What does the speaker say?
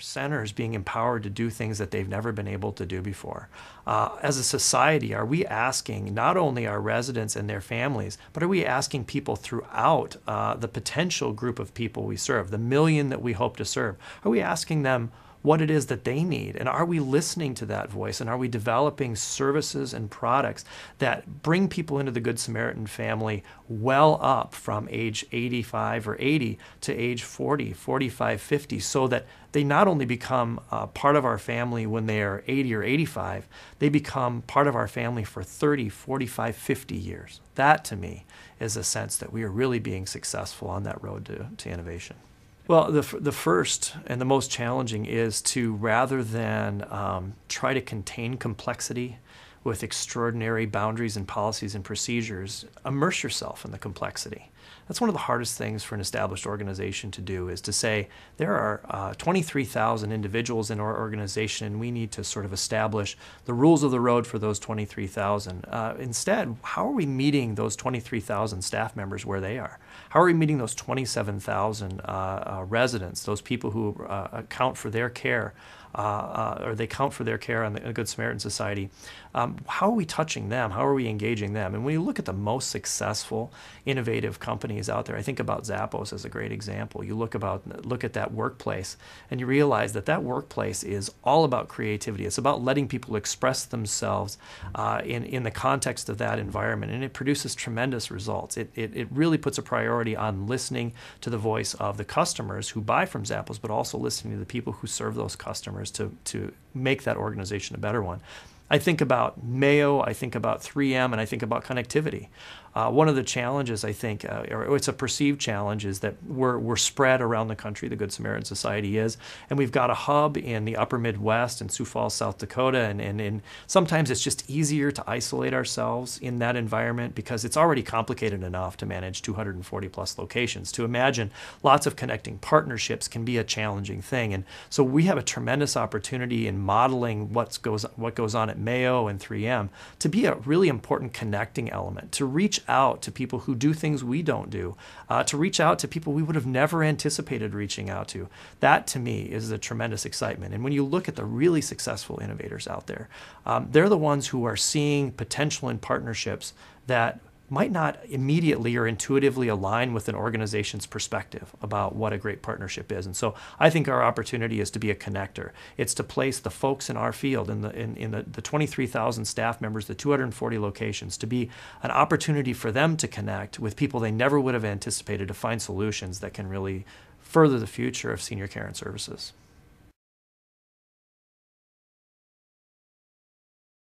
Centers being empowered to do things that they've never been able to do before. As a society, are we asking not only our residents and their families, but are we asking people throughout the potential group of people we serve, the million that we hope to serve, are we asking them what it is that they need? And are we listening to that voice? And are we developing services and products that bring people into the Good Samaritan family well up from age 85 or 80 to age 40, 45, 50, so that they not only become part of our family when they are 80 or 85, they become part of our family for 30, 45, 50 years. That, to me, is a sense that we are really being successful on that road to innovation. Well, the first and the most challenging is to, rather than try to contain complexity with extraordinary boundaries and policies and procedures, immerse yourself in the complexity. That's one of the hardest things for an established organization to do, is to say there are 23,000 individuals in our organization and we need to sort of establish the rules of the road for those 23,000. Instead, how are we meeting those 23,000 staff members where they are? How are we meeting those 27,000 residents, those people who account for their care, or they count for their care on the Good Samaritan Society? How are we touching them? How are we engaging them? And when you look at the most successful, innovative companies out there, I think about Zappos as a great example. You look at that workplace, and you realize that workplace is all about creativity. It's about letting people express themselves in the context of that environment, and it produces tremendous results. It really puts a priority on listening to the voice of the customers who buy from Zappos, but also listening to the people who serve those customers to make that organization a better one. I think about Mayo, I think about 3M, and I think about connectivity. One of the challenges, I think, or it's a perceived challenge, is that we're spread around the country, the Good Samaritan Society is, and we've got a hub in the upper Midwest in Sioux Falls, South Dakota, and sometimes it's just easier to isolate ourselves in that environment because it's already complicated enough to manage 240 plus locations. To imagine lots of connecting partnerships can be a challenging thing, and so we have a tremendous opportunity in modeling what goes on at Mayo and 3M to be a really important connecting element, to reach out to people who do things we don't do, to reach out to people we would have never anticipated reaching out to. That, to me, is a tremendous excitement. And when you look at the really successful innovators out there, they're the ones who are seeing potential in partnerships that might not immediately or intuitively align with an organization's perspective about what a great partnership is. And so I think our opportunity is to be a connector. It's to place the folks in our field, in the 23,000 staff members, the 240 locations, to be an opportunity for them to connect with people they never would have anticipated, to find solutions that can really further the future of senior care and services.